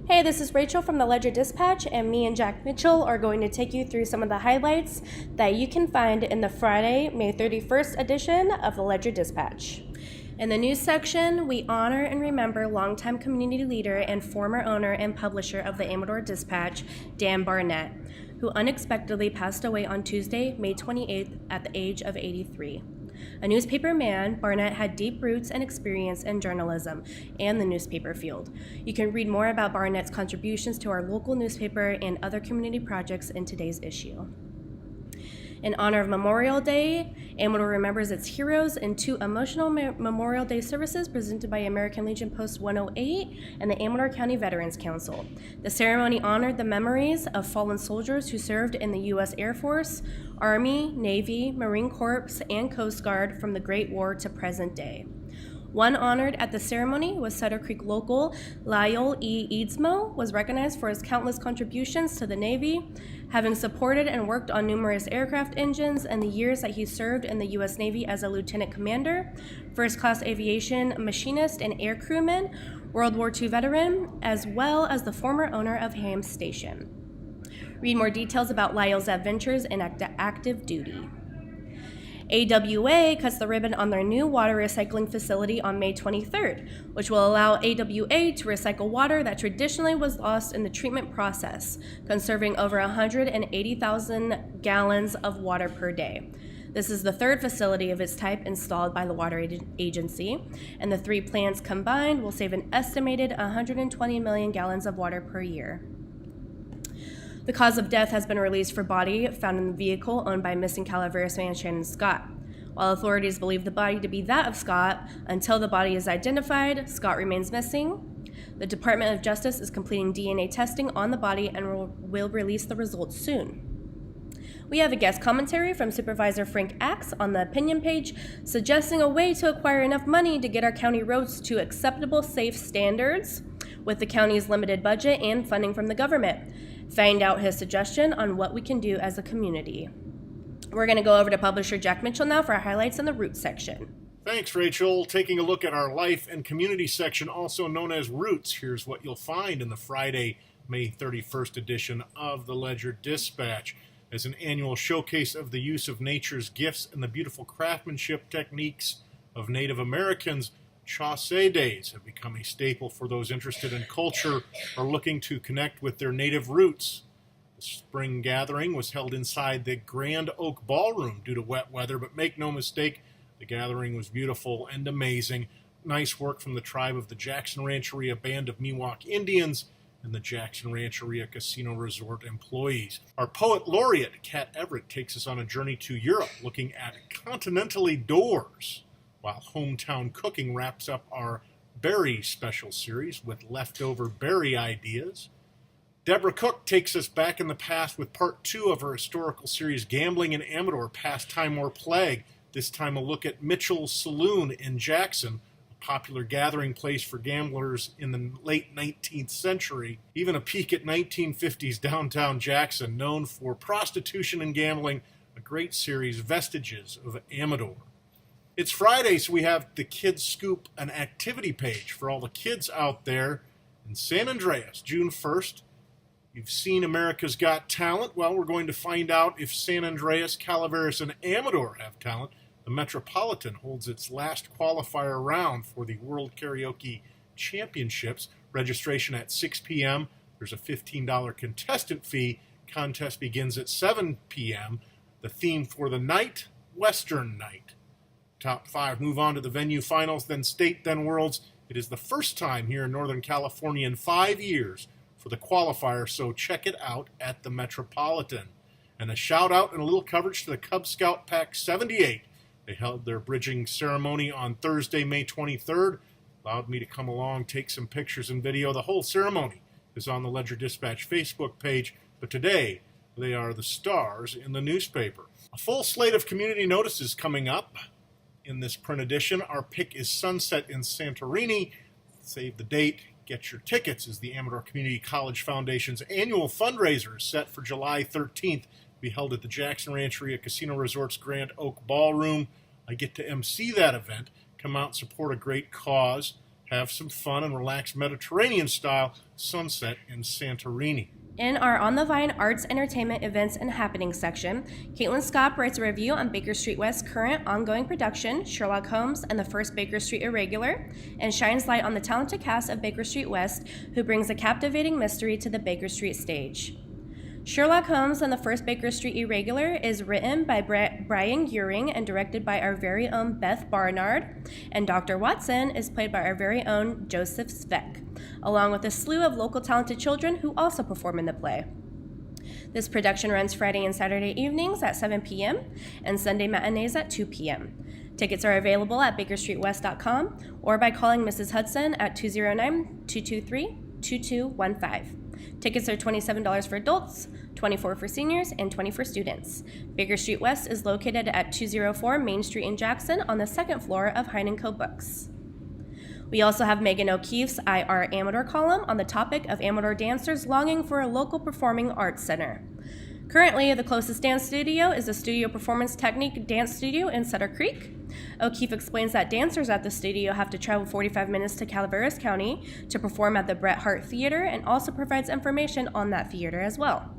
Hey, this is Rachel from the Ledger Dispatch, and me and Jack Mitchell are going to take you through some of the highlights that you can find in the Friday, May 31st edition of the Ledger Dispatch. In the news section, we honor and remember longtime community leader and former owner and publisher of the Amador Dispatch, Dan Barnett, who unexpectedly passed away on Tuesday, May 28th at the age of 83. A newspaper man, Barnett had deep roots and experience in journalism and the newspaper field. You can read more about Barnett's contributions to our local newspaper and other community projects in today's issue. In honor of Memorial Day, Amador remembers its heroes in two emotional Memorial Day services presented by American Legion Post 108 and the Amador County Veterans Council. The ceremony honored the memories of fallen soldiers who served in the U.S. Air Force, Army, Navy, Marine Corps, and Coast Guard from the Great War to present day. One honored at the ceremony was Sutter Creek local Lyle E. Eadsmo, was recognized for his countless contributions to the Navy, having supported and worked on numerous aircraft engines in the years that he served in the U.S. Navy as a lieutenant commander, first-class aviation machinist and air crewman, World War II veteran, as well as the former owner of Ham Station. Read more details about Lyle's adventures in active duty. AWA cuts the ribbon on their new water recycling facility on May 23rd, which will allow AWA to recycle water that traditionally was lost in the treatment process, conserving over 180,000 gallons of water per day. This is the third facility of its type installed by the Water Agency, and the three plants combined will save an estimated 120 million gallons of water per year. The cause of death has been released for body found in the vehicle owned by missing Calaveras man Shannon Scott. While authorities believe the body to be that of Scott, until the body is identified, Scott remains missing. The Department of Justice is completing DNA testing on the body and will release the results soon. We have a guest commentary from Supervisor Frank Axe on the opinion page, suggesting a way to acquire enough money to get our county roads to acceptable, safe standards with the county's limited budget and funding from the government. Find out his suggestion on what we can do as a community. We're going to go over to publisher Jack Mitchell now for our highlights in the Roots section. Thanks, Rachel. Taking a look at our Life and Community section, also known as Roots, here's what you'll find in the Friday, May 31st edition of the Ledger Dispatch. As an annual showcase of the use of nature's gifts and the beautiful craftsmanship techniques of Native Americans, Chaussee Days have become a staple for those interested in culture or looking to connect with their native roots. The spring gathering was held inside the Grand Oak Ballroom due to wet weather, but make no mistake, the gathering was beautiful and amazing. Nice work from the tribe of the Jackson Rancheria Band of Miwok Indians and the Jackson Rancheria Casino Resort employees. Our poet laureate, Kat Everett, takes us on a journey to Europe looking at continentally doors, while Hometown Cooking wraps up our berry special series with leftover berry ideas. Deborah Cook takes us back in the past with part 2 of her historical series Gambling in Amador, Pastime or Plague. This time a look at Mitchell's Saloon in Jackson, a popular gathering place for gamblers in the late 19th century. Even a peek at 1950s downtown Jackson, known for prostitution and gambling, a great series, Vestiges of Amador. It's Friday, so we have the Kids Scoop, an activity page for all the kids out there in San Andreas, June 1st. You've seen America's Got Talent. Well, we're going to find out if San Andreas, Calaveras, and Amador have talent. The Metropolitan holds its last qualifier round for the World Karaoke Championships. Registration at 6 p.m. There's a $15 contestant fee. Contest begins at 7 p.m. The theme for the night, Western Night. Top 5 move on to the venue finals, then state, then worlds. It is the first time here in Northern California in 5 years for the qualifier, so check it out at the Metropolitan. And a shout out and a little coverage to the Cub Scout Pack 78. They held their bridging ceremony on Thursday, May 23rd. Allowed me to come along, take some pictures and video. The whole ceremony is on the Ledger Dispatch Facebook page, but today they are the stars in the newspaper. A full slate of community notices coming up. In this print edition, our pick is Sunset in Santorini. Save the date, get your tickets, as the Amador Community College Foundation's annual fundraiser is set for July 13th. Be held at the Jackson Rancheria Casino Resort's Grand Oak Ballroom. I get to MC that event. Come out and support a great cause. have some fun and relax Mediterranean-style sunset in Santorini. In our On the Vine Arts, Entertainment, Events, and Happenings section, Caitlin Scott writes a review on Baker Street West's current ongoing production, Sherlock Holmes and the First Baker Street Irregular, and shines light on the talented cast of Baker Street West, who brings a captivating mystery to the Baker Street stage. Sherlock Holmes and the First Baker Street Irregular is written by Brian Uring and directed by our very own Beth Barnard, and Dr. Watson is played by our very own Joseph Sveck, along with a slew of local talented children who also perform in the play. This production runs Friday and Saturday evenings at 7 p.m. and Sunday matinees at 2 p.m. Tickets are available at bakerstreetwest.com or by calling Mrs. Hudson at 209-223-2215. Tickets are $27 for adults, $24 for seniors, and $20 for students. Baker Street West is located at 204 Main Street in Jackson on the second floor of Hein & Co. Books. We also have Megan O'Keefe's IR Amador column on the topic of Amador dancers longing for a local performing arts center. Currently, the closest dance studio is the Studio Performance Technique Dance Studio in Sutter Creek. O'Keefe explains that dancers at the studio have to travel 45 minutes to Calaveras County to perform at the Bret Hart Theater, and also provides information on that theater as well.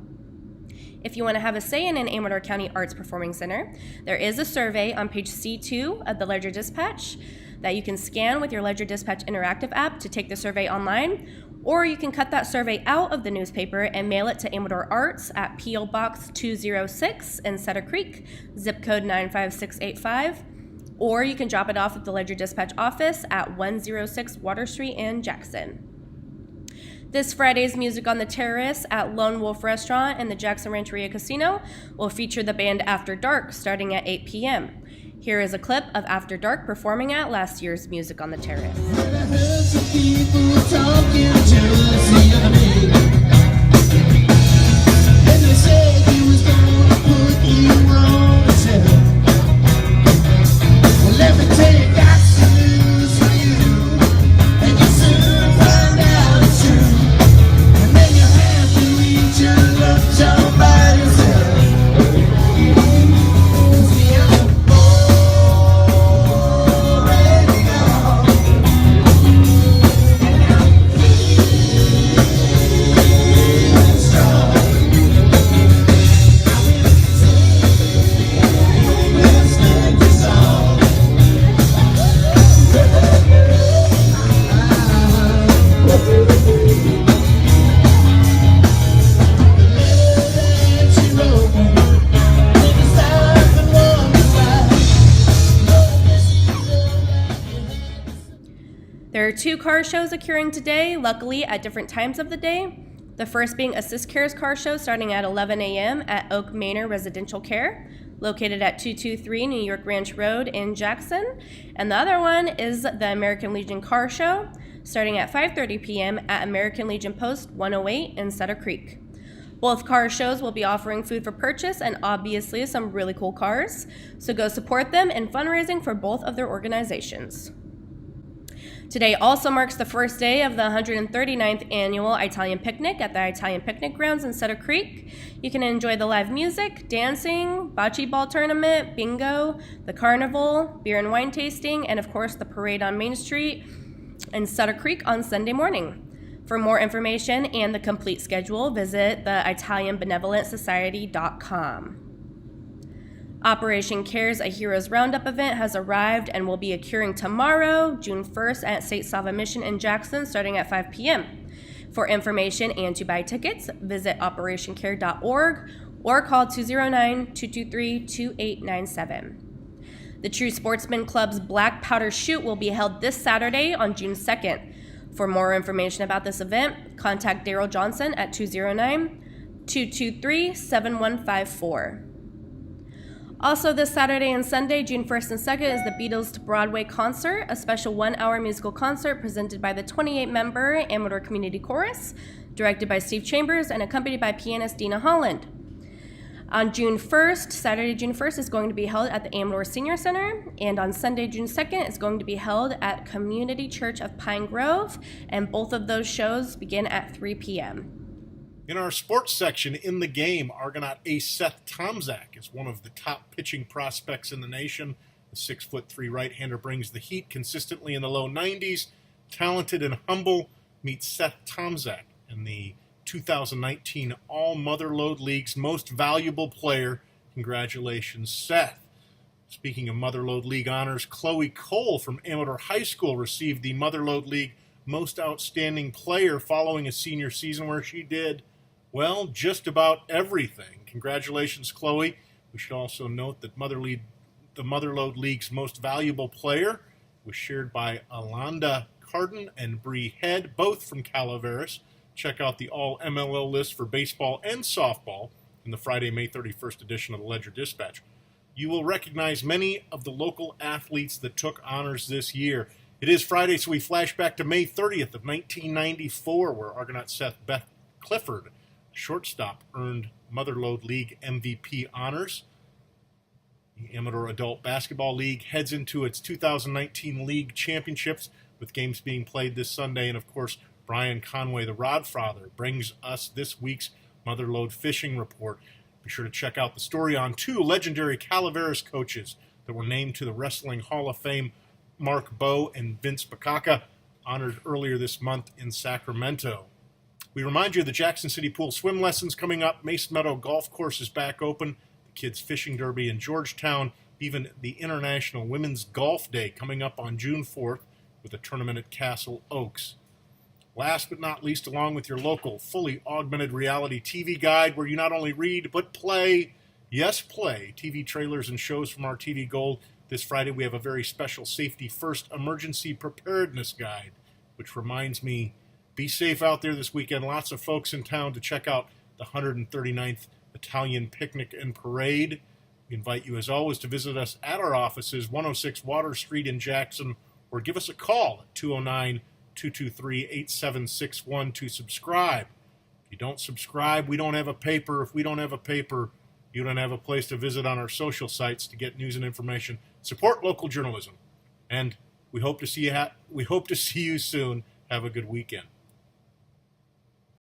If you want to have a say in an Amador County Arts Performing Center, there is a survey on page C2 of the Ledger Dispatch that you can scan with your Ledger Dispatch interactive app to take the survey online, or you can cut that survey out of the newspaper and mail it to Amador Arts at P.O. Box 206 in Sutter Creek, zip code 95685, or you can drop it off at the Ledger Dispatch office at 106 Water Street in Jackson. This Friday's Music on the Terrace at Lone Wolf Restaurant and the Jackson Rancheria Casino will feature the band After Dark starting at 8 p.m. Here is a clip of After Dark performing at last year's Music on the Terrace. I heard some people talking to us the other day, and they said he was gonna put you on the shelf. Well, let me tell you, got some news for you, and you soon find out it's true. And then you have to eat your lunch all by yourself. 'Cause we are already gone. There are 2 car shows occurring today, luckily at different times of the day. The first being Assist Care's car show starting at 11 a.m. at Oak Manor Residential Care, located at 223 New York Ranch Road in Jackson. And the other one is the American Legion car show starting at 5:30 p.m. at American Legion Post 108 in Sutter Creek. Both car shows will be offering food for purchase and obviously some really cool cars, so go support them in fundraising for both of their organizations. Today also marks the first day of the 139th annual Italian Picnic at the Italian Picnic Grounds in Sutter Creek. You can enjoy the live music, dancing, bocce ball tournament, bingo, the carnival, beer and wine tasting, and of course the parade on Main Street in Sutter Creek on Sunday morning. For more information and the complete schedule, visit the ItalianBenevolentSociety.com. Operation CARES, a Heroes Roundup event, has arrived and will be occurring tomorrow, June 1st, at St. Sava Mission in Jackson, starting at 5 p.m. For information and to buy tickets, visit operationcare.org or call 209-223-2897. The True Sportsman Club's Black Powder Shoot will be held this Saturday on June 2nd. For more information about this event, contact Daryl Johnson at 209-223-7154. Also this Saturday and Sunday, June 1st and 2nd, is the Beatles to Broadway concert, a special 1-hour musical concert presented by the 28-member Amador Community Chorus, directed by Steve Chambers and accompanied by pianist Dina Holland. On June 1st, Saturday, June 1st, is going to be held at the Amador Senior Center, and on Sunday, June 2nd, it's going to be held at Community Church of Pine Grove, and both of those shows begin at 3 p.m. In our sports section, in the game, Argonaut ace Seth Tomczak is one of the top pitching prospects in the nation. The 6'3" right-hander brings the heat consistently in the low 90s Talented and humble meets Seth Tomzak in the 2019 All Motherlode League's Most Valuable Player. Congratulations, Seth. Speaking of Motherlode League honors, Chloe Cole from Amador High School received the Motherlode League Most Outstanding Player following a senior season where she did, well, just about everything. Congratulations, Chloe. We should also note that the Motherlode League's Most Valuable Player was shared by Alonda Carden and Bree Head, both from Calaveras. Check out the all MLL list for baseball and softball in the Friday, May 31st edition of the Ledger Dispatch. You will recognize many of the local athletes that took honors this year. It is Friday, so we flash back to May 30th of 1994, where Argonaut Seth Beth Clifford, shortstop, earned Motherlode League MVP honors. The Amador Adult Basketball League heads into its 2019 league championships, with games being played this Sunday. And, of course, Brian Conway, the Rodfather, brings us this week's Motherlode Fishing Report. Be sure to check out the story on two legendary Calaveras coaches that were named to the Wrestling Hall of Fame, Mark Bowe and Vince Bakaka, honored earlier this month in Sacramento. We remind you of the Jackson City Pool swim lessons coming up. Mace Meadow Golf Course is back open. The Kids Fishing Derby in Georgetown. Even the International Women's Golf Day coming up on June 4th with a tournament at Castle Oaks. Last but not least, along with your local fully augmented reality TV guide where you not only read but play, yes, play, TV trailers and shows from our TV Gold. This Friday we have a very special Safety First Emergency Preparedness Guide, which reminds me, be safe out there this weekend. Lots of folks in town to check out the 139th Italian Picnic and Parade. We invite you, as always, to visit us at our offices, 106 Water Street in Jackson, or give us a call at 209-223-8761 to subscribe. If you don't subscribe, we don't have a paper. If we don't have a paper, you don't have a place to visit on our social sites to get news and information. Support local journalism. And we hope to see you soon. Have a good weekend.